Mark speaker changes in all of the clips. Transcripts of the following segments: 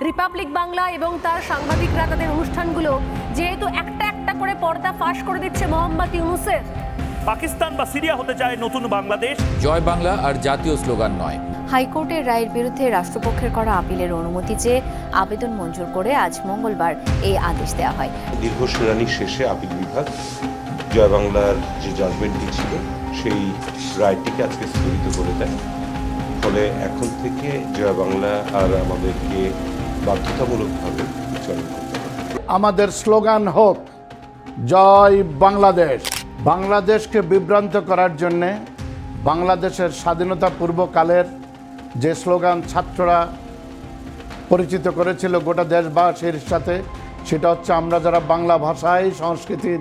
Speaker 1: Republic Bangla এবং তার সাংবাদিকরা তাদের অনুষ্ঠানগুলো যেহেতু একটা একটা করে পর্দা ফাঁস করে দিচ্ছে মোহাম্মদ ইউনূসের।
Speaker 2: পাকিস্তান বা সিরিয়া হতে চায় নতুন বাংলাদেশ।
Speaker 3: জয় বাংলা আর জাতীয় স্লোগান নয়।
Speaker 4: হাইকোর্টের রায়ের বিরুদ্ধে রাষ্ট্রপক্ষের করা আপিলের অনুমতি চেয়ে আবেদন মঞ্জুর করে আজ মঙ্গলবার এই আদেশ দেওয়া হয়।
Speaker 5: দীর্ঘ শুনানি শেষে আপিল বিভাগ জয় বাংলার যে জাজমেন্টটি ছিল সেই রায়টিকে আজকে স্থগিত করে দেয়। ফলে এখন থেকে জয় বাংলা আর আমাদেরকে বাধ্যতামূলকভাবে উচ্চারণ করতে হবে।
Speaker 6: আমাদের স্লোগান হোক জয় বাংলাদেশ। বাংলাদেশকে বিভ্রান্ত করার জন্যে বাংলাদেশের স্বাধীনতা পূর্বকালের যে স্লোগান ছাত্ররা পরিচিত করেছিল গোটা দেশবাসীর সাথে, সেটা হচ্ছে আমরা যারা বাংলা ভাষায় সংস্কৃতির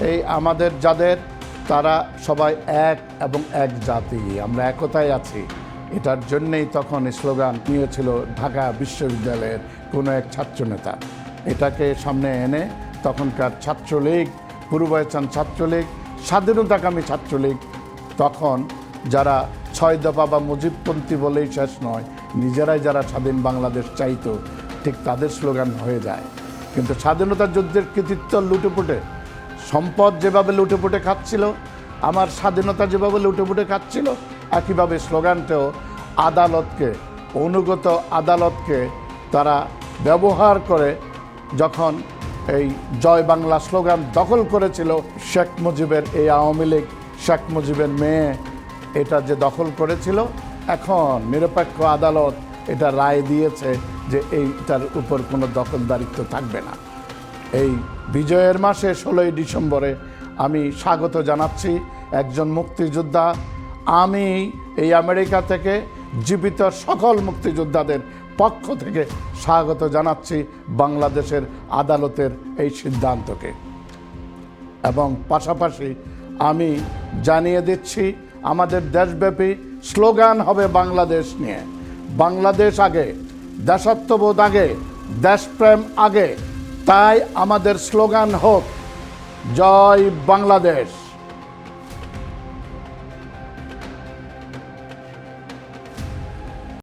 Speaker 6: এই আমাদের যাদের তারা সবাই এক এবং এক জাতি, আমরা একতায় আছি। এটার জন্যেই তখন স্লোগান নিয়েছিল ঢাকা বিশ্ববিদ্যালয়ের কোনো এক ছাত্রনেতা। এটাকে সামনে এনে তখনকার ছাত্রলীগ, পূর্বাঞ্চল ছাত্রলীগ, স্বাধীনতাকামী ছাত্রলীগ, তখন যারা ৬ দফা বা মুজিবপন্থী বলেই শেষ নয়, নিজেরাই যারা স্বাধীন বাংলাদেশ চাইতো, ঠিক তাদের স্লোগান হয়ে যায়। কিন্তু স্বাধীনতা যুদ্ধের কৃতিত্ব লুটেপুটে, সম্পদ যেভাবে লুটেপুটে খাচ্ছিল, আমার স্বাধীনতা যেভাবে লুটেপুটে খাচ্ছিল, একইভাবে স্লোগানটাও আদালতকে, অনুগত আদালতকে তারা ব্যবহার করে যখন এই জয় বাংলা স্লোগান দখল করেছিল শেখ মুজিবের এই আওয়ামী লীগ, শেখ মুজিবের মেয়ে এটা যে দখল করেছিল, এখন নিরপেক্ষ আদালত এটা রায় দিয়েছে যে এইটার উপর কোনো দখলদারিত্ব থাকবে না। এই বিজয়ের মাসে 16ই ডিসেম্বরে আমি স্বাগত জানাচ্ছি একজন মুক্তিযোদ্ধা। আমি এই আমেরিকা থেকে জীবিত সকল মুক্তিযোদ্ধাদের পক্ষ থেকে স্বাগত জানাচ্ছি বাংলাদেশের আদালতের এই সিদ্ধান্তকে। এবং পাশাপাশি আমি জানিয়ে দিচ্ছি আমাদের দেশব্যাপী স্লোগান হবে বাংলাদেশ নিয়ে। বাংলাদেশ আগে, দেশাত্মবোধ আগে, দেশপ্রেম আগে। তাই আমাদের স্লোগান হোক জয় বাংলাদেশ।